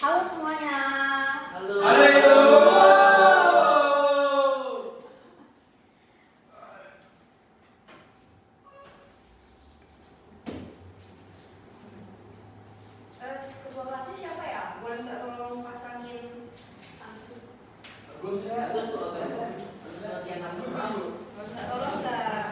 Halo semuanya. Halo. Ketua kelasnya siapa ya? Boleh nggak tolong pasangin Agus tuh Agus latihan apa? boleh nggak tolong nggak?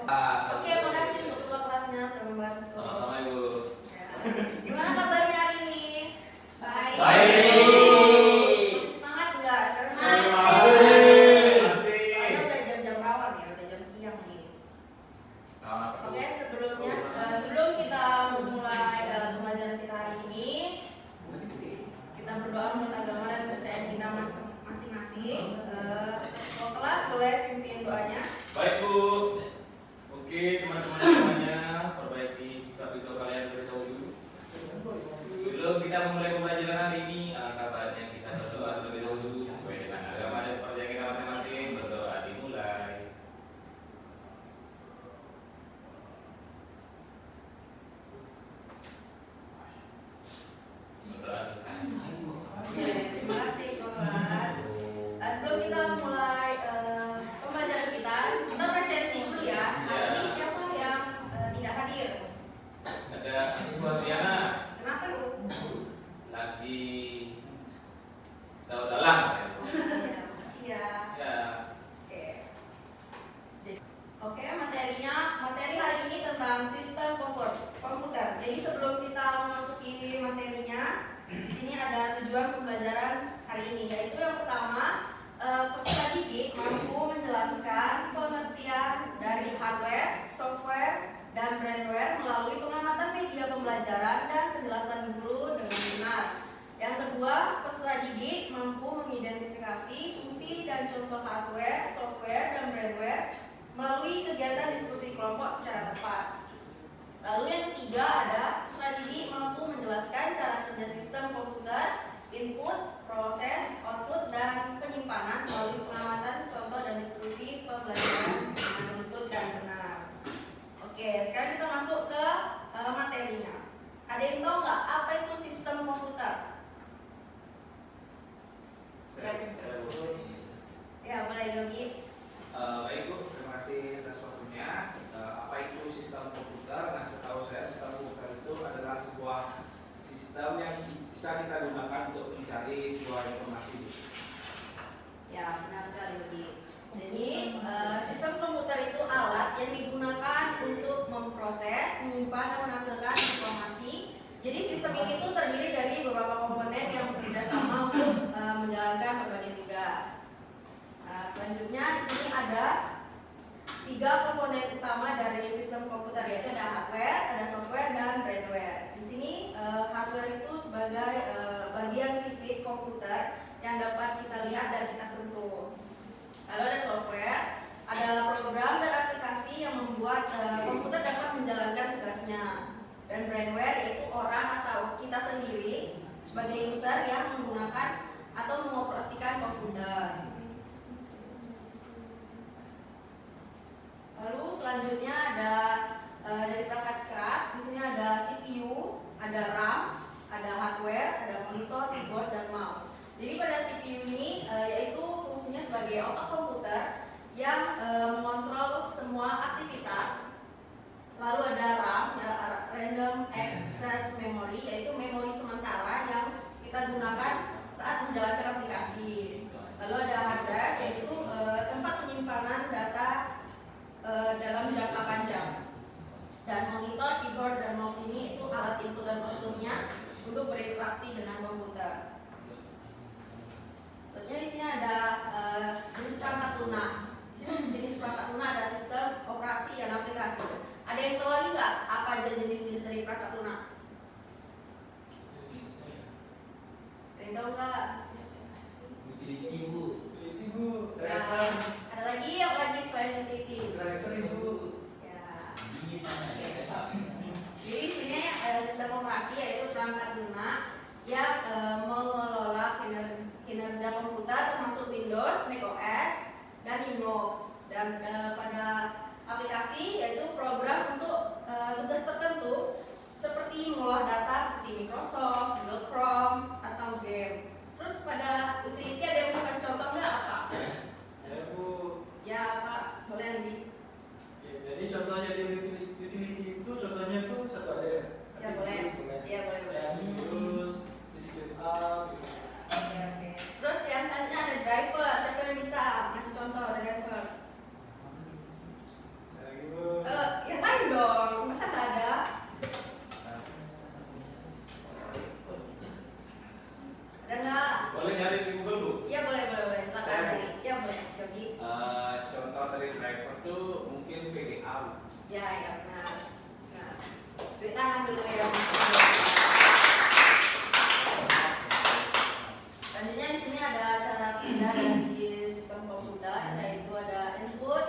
Oke, makasih untuk ketua kelasnya sudah membantu. Sama-sama Ibu. Ya. Gimana kabarnya hari ini? Baik. Masih semangat nggak? Sekarang soalnya udah jam-jam rawan ya, udah jam siang nih. Oke, sebelum kita memulai pembelajaran kita hari ini, kita berdoa menurut agama dan kepercayaan kita masing-masing. Ketua kelas boleh pimpin doanya. Baik Bu. Oke teman-teman semuanya, perbaiki sikap itu kalian terlebih dahulu. Sebelum kita memulai pembelajaran hari ini, alangkah baiknya kita berdoa terlebih dahulu sesuai dengan agama dan kepercayaan kita masing-masing. Berdoa dimulai. Berdoa selesai. Oke, terima kasih ketua kelas. Sebelum kita mulai pembelajaran kita presensi dulu ya. Hari ini siapa yang tidak hadir? Ada Suhardiana Kenapa itu? lagi dalam. Ya, makasih ya. Ya. Oke, materi hari ini tentang sistem komputer. Jadi sebelum kita memasuki materinya, di sini ada tujuan pembelajaran hari ini, yaitu yang pertama, peserta didik mampu menjelaskan pengertian dari hardware, software, dan brandware melalui pengamatan media pembelajaran dan penjelasan guru dengan benar. Yang kedua, peserta didik mampu mengidentifikasi fungsi dan contoh hardware, software, dan brandware melalui kegiatan diskusi kelompok secara tepat. Lalu yang ketiga ada peserta didik mampu menjelaskan cara kerja sistem komputer, input, proses, output, dan penyimpanan melalui pengamatan, contoh, dan diskusi pembelajaran dengan menuntut dan benar. Oke, sekarang kita masuk ke materinya. Ada yang tahu nggak apa itu sistem komputer? Ya, boleh Yogi. Baik Bu, terima kasih atas waktunya. Apa itu sistem komputer? Nah, setahu saya sistem komputer itu adalah sebuah sistem yang bisa kita gunakan untuk mencari sebuah informasi. Ya, benar sekali Yogi. Jadi, sistem komputer itu alat yang digunakan untuk memproses, menyimpan, dan menampilkan informasi. Jadi, sistem ini itu terdiri dari beberapa komponen yang bekerja sama untuk menjalankan berbagai tugas. Selanjutnya di sini ada 3 komponen utama dari sistem komputer, yaitu ada hardware, ada software, dan brandware. Di sini hardware itu sebagai bagian fisik komputer yang dapat kita lihat dan kita sentuh. Lalu ada software, adalah program dan aplikasi yang membuat komputer dapat menjalankan tugasnya. Dan brandware yaitu orang atau kita sendiri sebagai user yang menggunakan atau mengoperasikan komputer. Lalu selanjutnya ada dari perangkat keras. Di sini ada CPU, ada RAM, ada hardware, ada monitor, keyboard, dan mouse. Jadi pada CPU ini yaitu fungsinya sebagai otak komputer yang mengontrol semua aktivitas. Lalu ada RAM, ya, Random Access Memory, yaitu memori sementara yang kita gunakan saat menjalankan aplikasi. Lalu ada hard drive, yaitu tempat penyimpanan data dalam jangka panjang. Dan ini itu alat input dan outputnya untuk berinteraksi dengan komputer. Selanjutnya di sini ada jenis perangkat lunak. Di sini jenis perangkat lunak ada sistem, operasi, dan aplikasi. Ada yang tahu lagi nggak apa aja jenis-jenis dari perangkat lunak? Ada yang tahu nggak? Utility bu. Ya, ada lagi apa lagi selain utility? Ya. Jadi sini ada sistem operasi yaitu perangkat lunak yang mengelola kinerja komputer termasuk Windows, macOS, dan Linux. Dan pada aplikasi yaitu program untuk tugas tertentu seperti mengolah data seperti Microsoft, Google Chrome, atau game. Terus pada utility ada yang mau kasih contoh nggak apa? Ya Pak, boleh Andi. Jadi contohnya di utility itu contohnya tuh satu aja ya? Ya boleh. Ya boleh. Kayak Windows, disk up. Oke. Terus yang selanjutnya ada driver. Siapa yang bisa ngasih contoh driver? Saya lagi bu. Yang lain dong. Masa nggak ada? Ada nggak? Boleh nyari di Google bu? Iya boleh. Silakan Saya mau. Andi. Ya boleh. Yogi. Contoh dari driver tuh mungkin VGA. Ya benar. Nah, beri tangan dulu ya. Selanjutnya di sini ada cara kerja dari sistem komputer, yaitu ada input,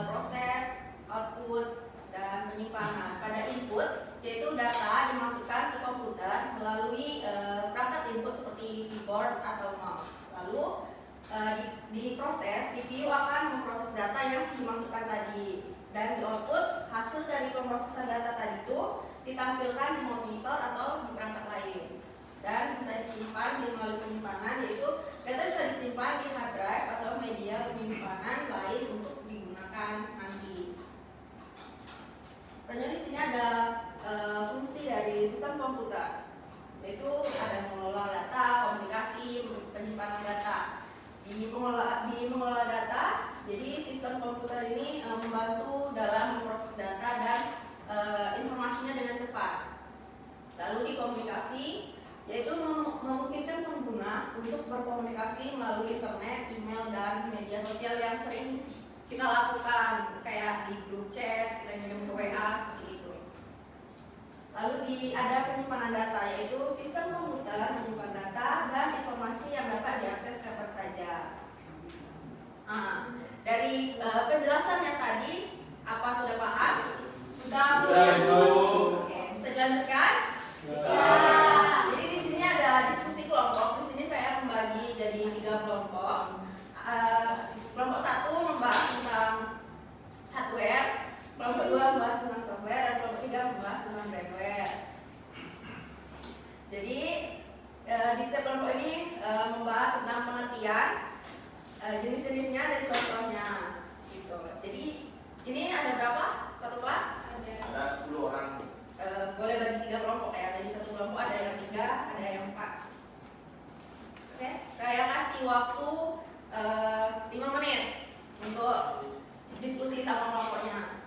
proses, output, dan penyimpanan. Pada input yaitu data dimasukkan ke komputer melalui perangkat input seperti keyboard atau mouse. Lalu di proses, CPU akan memproses data yang dimasukkan tadi, dan di output hasil dari pemrosesan data tadi itu ditampilkan di monitor atau di perangkat lain dan bisa disimpan melalui penyimpanan, yaitu data bisa disimpan di hard drive atau media penyimpanan lain untuk digunakan nanti. Selanjutnya di sini ada fungsi dari sistem komputer, yaitu ada mengelola data, komunikasi, penyimpanan data. Di mengelola data, jadi sistem komputer ini membantu dalam memproses data dan informasinya dengan cepat. Lalu di komunikasi, yaitu memungkinkan pengguna untuk berkomunikasi melalui internet, email, dan media sosial yang sering kita lakukan, kayak di grup chat, kita ngirim ke WA, seperti itu. Lalu ada penyimpanan data, yaitu sistem komputer menyimpan data dan informasi yang dapat diakses kapan saja. Dari penjelasan yang tadi, apa sudah paham? Sudah, Bu. Oke, bisa dilanjutkan? Bisa. Jadi di sini ada diskusi kelompok. Di sini saya membagi jadi 3 kelompok. Kelompok 1 membahas tentang hardware, kelompok 2 membahas tentang software, dan kelompok 3 membahas tentang hardware. Jadi di setiap kelompok ini membahas tentang pengertian, jenis-jenisnya dan contohnya, gitu. Jadi ini ada berapa? Satu kelas? Ada 10 orang. Boleh bagi 3 kelompok ya. Jadi satu kelompok ada yang 3, ada yang 4. Oke, saya kasih waktu 5 menit untuk diskusi sama kelompoknya.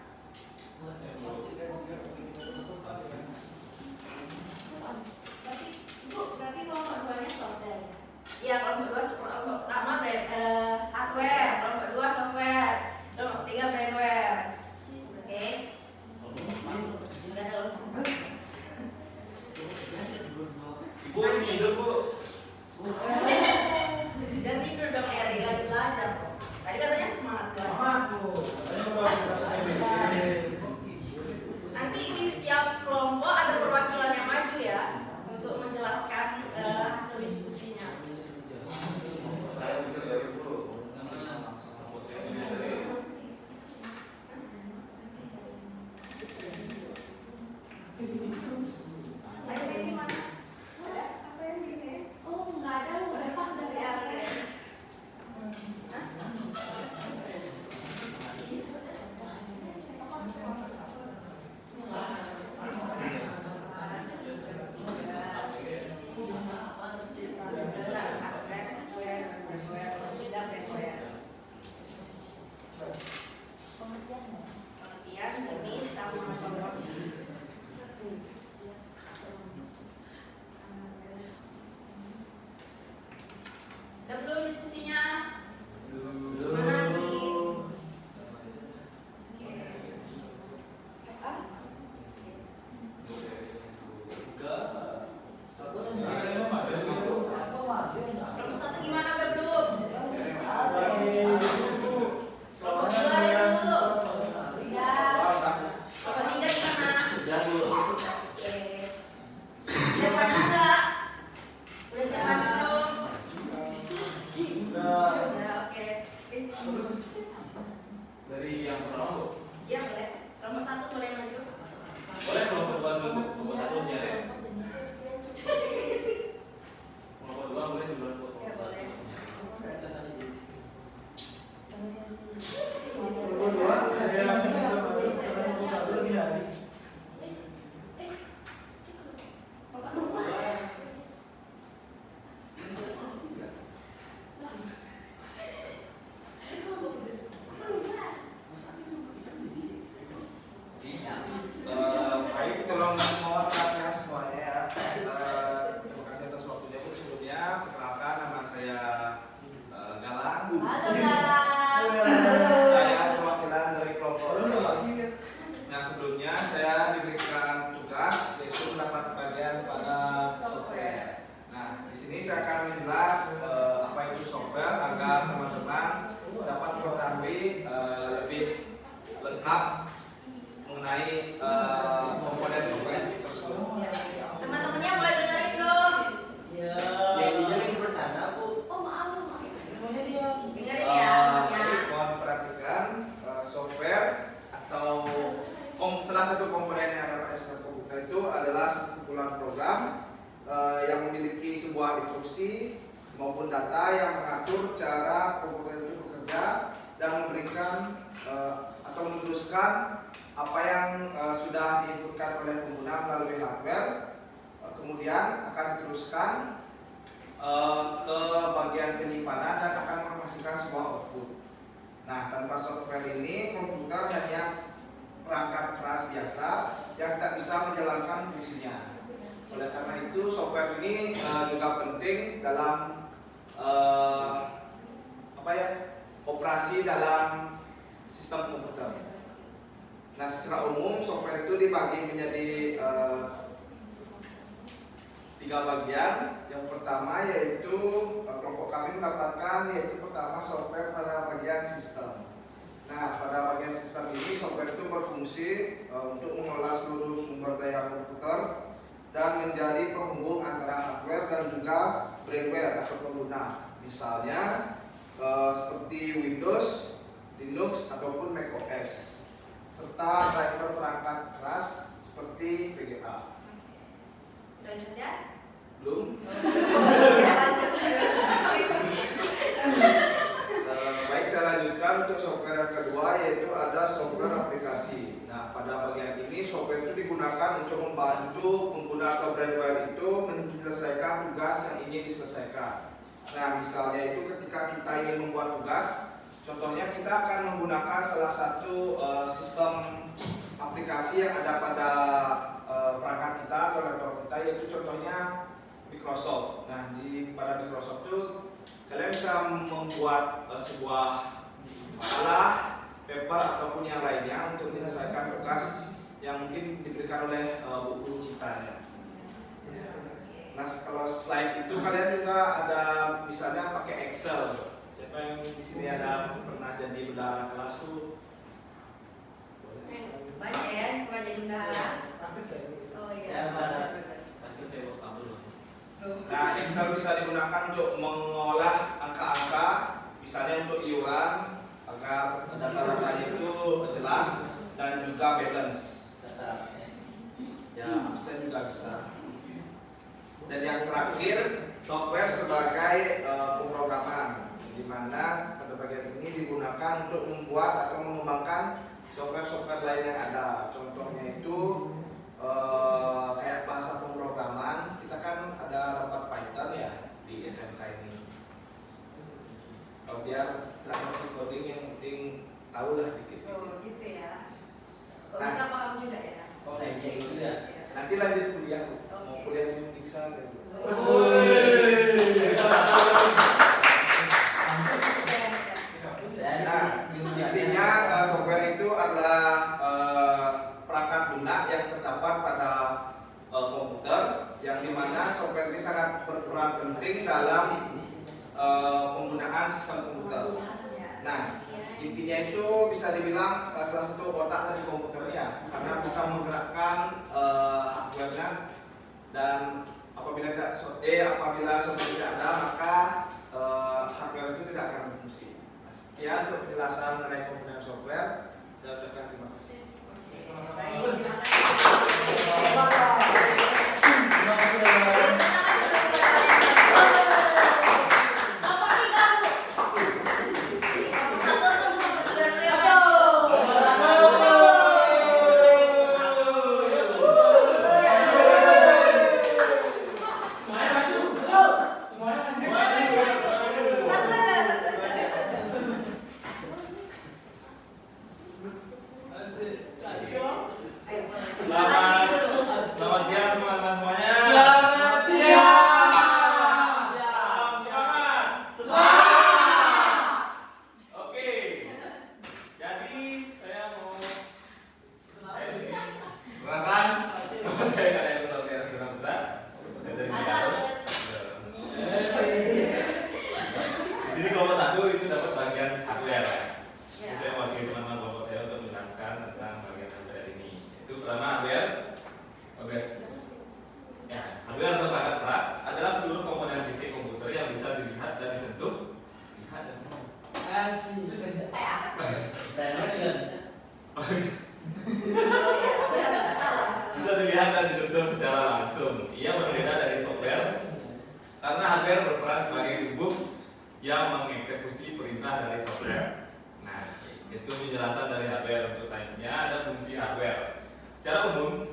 Berarti kelompok 2-nya software ya? Iya, kelompok 2 kelompok pertama hardware, kelompok 2 software, kelompok 3 brandware. Oke. Udah ada kelompok. Ibu tidur bu. Dan tidur dong Eri, lagi belajar kok. Tadi katanya semangat belajar. Semangat bu. Katanya mau belajar. Nanti di setiap kelompok ada perwakilan yang maju ya untuk menjelaskan hasil diskusinya. Saya bisa dari bu. Kelompok saya ini dari. Ayo Eri mana? Ada? Apa yang gini? Oh, nggak ada, lu udah pas dari Ya, asli. oke. Pengertian, jenis, sama contohnya. sebelumnya saya diberikan tugas yaitu mendapat bagian pada software. Nah, di sini saya akan menjelas apa itu software agar teman-teman dapat mengetahui lebih lengkap mengenai komponen software tersebut. Teman-temannya boleh dengerin dong. Ya, yang dijadiin bercanda bu. Oh maaf maaf. Dengerin ya temannya. Jadi mohon perhatikan software atau salah satu komponen yang ada pada sistem komputer itu adalah sekumpulan program yang memiliki sebuah instruksi maupun data yang mengatur cara komputer itu bekerja dan memberikan atau meneruskan apa yang sudah diinputkan oleh pengguna melalui hardware, kemudian akan diteruskan ke bagian penyimpanan dan akan menghasilkan sebuah output. Nah, tanpa software ini komputer hanya perangkat keras biasa yang tidak bisa menjalankan fungsinya. Oleh karena itu software ini juga penting dalam operasi dalam sistem komputer. Nah, secara umum software itu dibagi menjadi 3 bagian. Yang pertama yaitu kelompok kami mendapatkan yaitu pertama software pada bagian sistem. Nah, pada bagian sistem ini software itu berfungsi untuk mengelola seluruh sumber daya komputer dan menjadi penghubung antara hardware dan juga brainware atau pengguna. Misalnya seperti Windows, Linux ataupun macOS, serta driver perangkat keras seperti VGA. Udah sudah? Belum? Baik, saya lanjutkan untuk software yang kedua yaitu ada software aplikasi. Nah, pada bagian ini software itu digunakan untuk membantu pengguna atau brainware itu menyelesaikan tugas yang ingin diselesaikan. Nah, misalnya itu ketika kita ingin membuat tugas, contohnya kita akan menggunakan salah satu sistem aplikasi yang ada pada perangkat kita atau laptop kita, yaitu contohnya Microsoft. Nah, pada Microsoft itu kalian bisa membuat sebuah makalah, paper ataupun yang lainnya untuk menyelesaikan tugas yang mungkin diberikan oleh buku ciptanya. Nah, kalau slide itu kalian juga ada misalnya pakai Excel. Siapa yang di sini ada pernah jadi bendahara kelas tuh? Banyak ya, pernah jadi bendahara. Oh iya. Satu saya bawa kabel. Nah, Excel bisa digunakan untuk mengolah angka-angka, misalnya untuk iuran agar data-datanya itu jelas dan juga balance. Ya, absen juga bisa. Dan yang terakhir, software sebagai pemrograman, di mana pada bagian ini digunakan untuk membuat atau mengembangkan software-software lain yang ada. Contohnya itu kayak bahasa pemrograman, kita kan ada dapat Python ya di SMK ini. Kalau biar tidak ngerti coding, yang penting tahu lah dikit. Oh gitu ya. Kok bisa paham juga ya? Oh, kayak gitu ya. Nanti lanjut kuliah, mau kuliah di Uniksa gitu. Nah, intinya software itu adalah perangkat lunak yang terdapat pada komputer, yang dimana software ini sangat berperan penting dalam penggunaan sistem komputer. Nah, intinya itu bisa dibilang salah satu otak dari komputernya, karena bisa menggerakkan hardware-nya, dan apabila software tidak ada, maka hardware itu tidak akan berfungsi. Sekian untuk penjelasan mengenai komponen software. Saya ucapkan terima kasih. Baik, terima kasih. Selamat siang teman-teman semuanya. Selamat siang. Semangat. Semangat. Oke. Jadi saya mau pertama hardware. Ya, hardware atau perangkat keras adalah seluruh komponen fisik komputer yang bisa dilihat dan disentuh. Lihat dan disentuh. Asik. Kayak apa? Driver juga bisa. Oh iya, benar nggak salah. Bisa dilihat dan disentuh secara langsung. Ia berbeda dari software karena hardware berperan sebagai tubuh yang mengeksekusi perintah dari software. Nah, itu penjelasan dari hardware. Untuk selanjutnya ada fungsi hardware. Secara umum,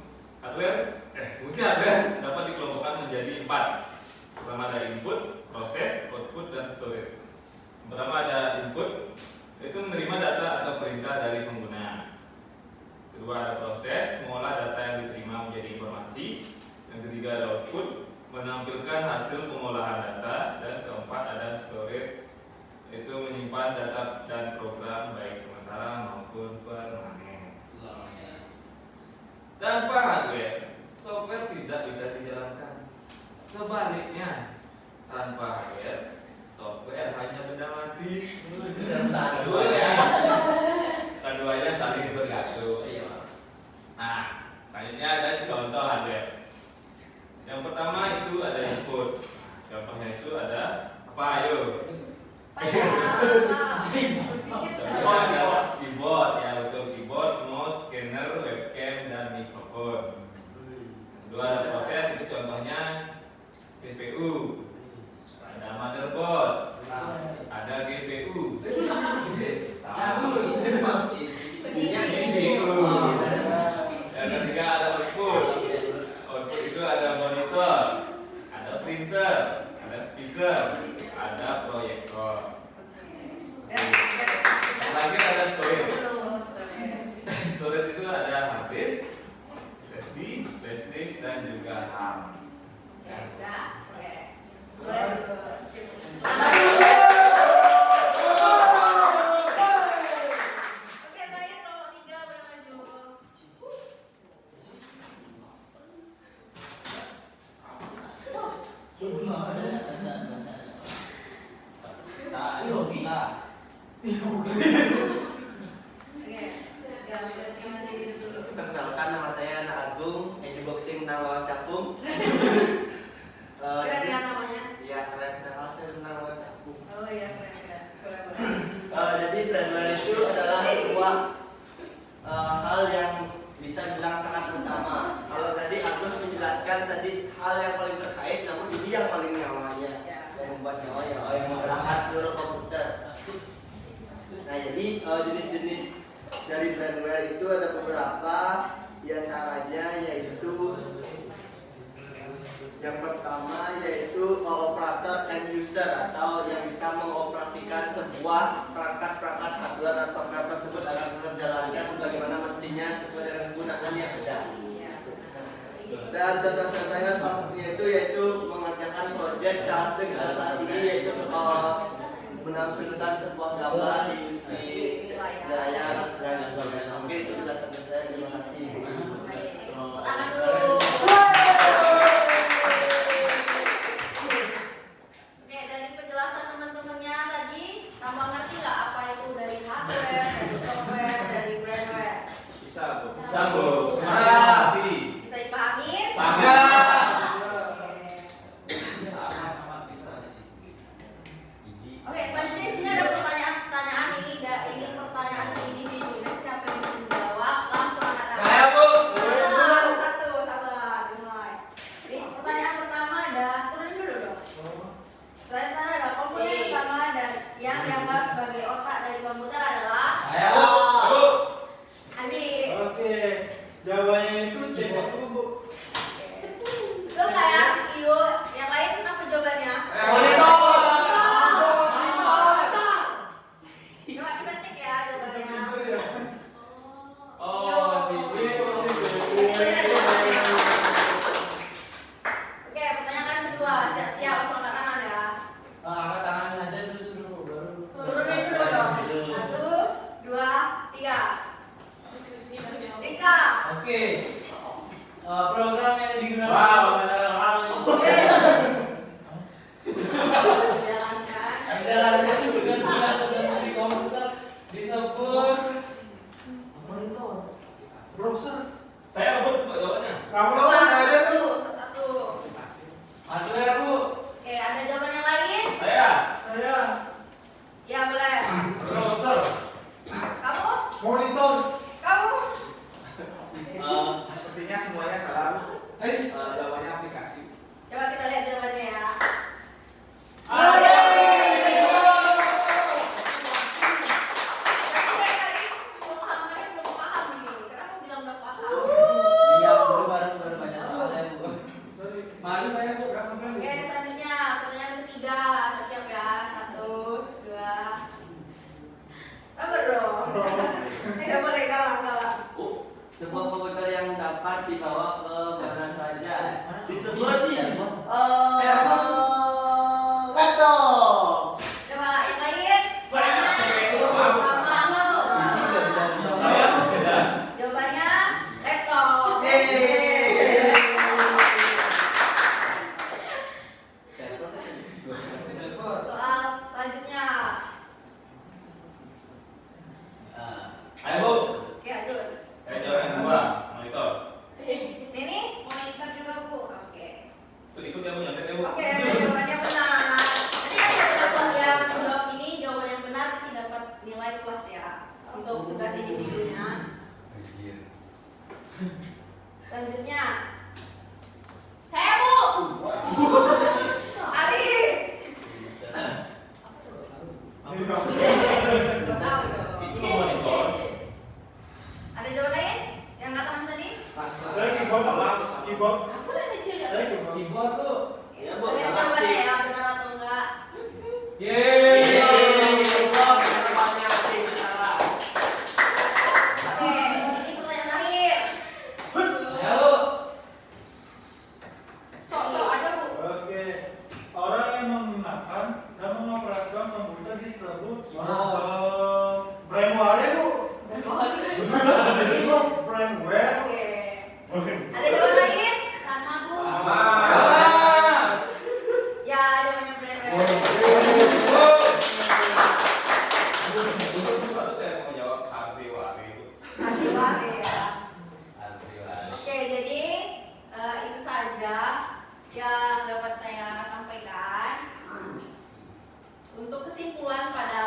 fungsi hardware dapat dikelompokkan menjadi 4. Pertama ada input, proses, output, dan storage. Pertama ada input, itu menerima data atau perintah dari pengguna. Kedua ada proses, mengolah data yang diterima menjadi informasi. Yang ketiga ada output, menampilkan hasil pengolahan data. Dan keempat ada storage, itu menyimpan data dan program baik sementara maupun permanen. Tanpa hardware, software tidak bisa dijalankan. Sebaliknya, tanpa hardware, software hanya benda mati. Keduanya saling bergantung. Nah, selanjutnya ada contoh hardware. Yang pertama itu ada input. Contohnya itu ada apa? Ayo. Contohnya ada keyboard, ya betul, keyboard, mouse, scanner, webcam, dan mikrofon. Kedua ada proses, itu contohnya CPU. Ada motherboard, ada GPU. GPU. Yang ketiga ada output. Output itu ada monitor, ada printer, ada speaker, ada proyektor. Terakhir ada storage. Storage itu ada hard disk, SSD, flash disk, dan juga RAM. Oke, terakhir kelompok 3 boleh maju. Oke, gambarnya maju di dulu. Perkenalkan, nama saya Anak Agung, edgy boxing menang lawan Cakung. Keren kan namanya? Iya, keren. Saya menang lawan Cakung. Oh iya, keren. Boleh. Jadi brandware itu adalah sebuah hal yang bisa dibilang sangat utama. Kalau tadi Agus menjelaskan tadi hal yang paling terkait, namun ini yang paling nyawanya, yang membuat nyawa yang menggerakkan seluruh komputer. Nah, jadi jenis-jenis dari brandware itu ada beberapa, diantaranya yaitu yang pertama yaitu operator end user atau yang bisa mengoperasikan sebuah perangkat-perangkat hardware dan software tersebut agar terjalankan sebagaimana mestinya sesuai dengan kegunaan yang ada. Dan contoh-contohnya salah satunya itu yaitu mengerjakan proyek saat ini yaitu menampilkan sebuah gambar di layar dan sebagainya. Mungkin itu penjelasan saya. Terima kasih. Tangan dulu. Oke, dari penjelasan teman-temannya tadi, tambah ngerti nggak apa itu dari hardware, dari software, dari brandware? Bisa, Bu. Bisa, Bu. Bisa dipahami? Oke, selanjutnya di sini ada pertanyaan ini pertanyaan individu. Siapa yang bisa menjawab? Langsung angkat tangan. Saya, Bu. Satu, sabar, dimulai. Jadi pertanyaan pertama ada, turunin dulu dong. Pertanyaan pertama ada komponen utama dan yang dianggap sebagai otak dari komputer adalah Andi. Oke, jawabannya itu CPU, Bu. Betul nggak ya CPU? Yang lain apa jawabannya? Coba kita cek ya jawabannya. Oke, pertanyaan kedua. Siap-siap, langsung angkat tangan ya. Angkat tangan aja dulu suruh baru. Turunin dulu dong. 1, 2, 3. Rika. Oke. Program yang digunakan. Jalankan. Di komputer disebut Monitor, browser, Saya rebut Bu, jawabannya. Kamu tahu aja tuh. Satu. Satu ya Bu. Oke, ada jawaban yang lain? Saya. Saya Ya boleh. Browser. Kamu? monitor. Kamu? Sepertinya semuanya salah. Jawabannya aplikasi. Coba kita lihat jawabannya ya. Ayo. Belum paham ini. Kenapa bilang belum paham? Iya, baru banyak soalnya Bu. Sorry. Malu saya Bu. Oke, selanjutnya pertanyaan ketiga. Siap ya? 1, 2. Sabar dong. Tidak boleh kalah. Sebuah komputer yang dapat dibawa ke mana saja disebut laptop. Coba yang lain. Saya. Sama. Visi nggak bisa bisa. Saya. Jawabannya laptop. Server kan bisa juga. Server. Soal selanjutnya. Nah, Ayo Bu. Oke, Agus. Saya jawab yang kedua, monitor. Ini? Monitor juga Bu. Oke. Ikut ya Bu, nyontek ya Bu. Oke, jawabannya benar. Jadi yang dapat yang jawab ini jawaban yang benar nanti dapat nilai plus ya untuk tugas individunya. Selanjutnya, Saya Bu. Ari. Nggak tahu dong. Itu monitor. Ada jawaban lain yang nggak tahu tadi? Saya keyboard. Aku udah lucu ya. Saya keyboard. keyboard Bu. Ya, Bu, Lihat sama jawabannya sih. ya benar atau enggak? Yeay. Oke, ini pertanyaan terakhir. Saya Bu. Cok aja Bu. Oke. Orang yang menggunakan dan mengoperasikan komputer disebut firmware, Bu. Itu firmware. Oke. Ada jawaban lain? Sama Bu. Sama. Ya, jawabannya benar. Baru saya mau jawab hardware Bu. Hati-hati ya. Hardware. Oke, jadi itu saja yang dapat saya sampaikan. Untuk kesimpulan pada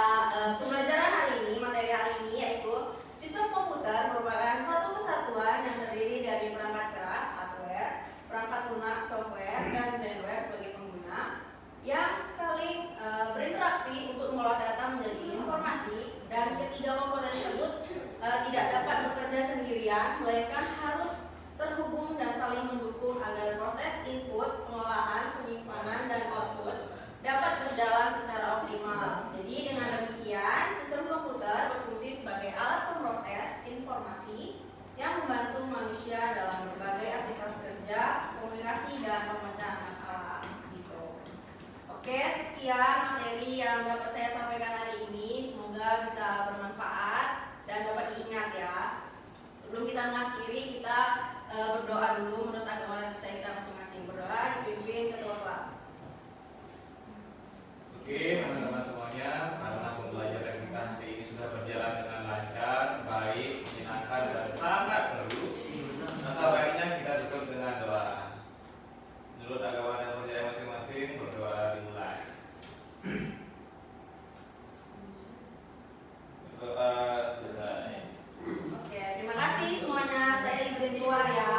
pembelajaran hari ini, materi hari ini yaitu sistem komputer merupakan satu kesatuan yang terdiri dari perangkat keras hardware, perangkat lunak software, dan firmware sebagai pengguna yang saling berinteraksi untuk mengolah data menjadi informasi, dan ketiga komponen tersebut tidak dapat bekerja sendirian melainkan harus terhubung dan saling mendukung agar proses input, pengolahan, penyimpanan, dan output dapat berjalan secara optimal. Jadi dengan demikian, sistem komputer berfungsi sebagai alat pemroses informasi yang membantu manusia dalam berbagai aktivitas kerja, komunikasi, dan pemecahan masalah. Gitu. Oke, sekian materi yang dapat saya sampaikan hari ini. Semoga bisa bermanfaat dan dapat diingat ya. Sebelum kita mengakhiri, kita berdoa dulu menurut agama dan percaya kita masing-masing. Berdoa dipimpin ketua kelas. Oke, teman-teman semuanya, karena pembelajaran kita hari ini sudah berjalan dengan lancar, baik, menyenangkan, dan sangat seru. Maka baiknya kita tutup dengan doa. Menurut agama dan percaya masing-masing, berdoa dimulai. Berdoa selesai. Oke, terima kasih semuanya. Saya izin keluar ya.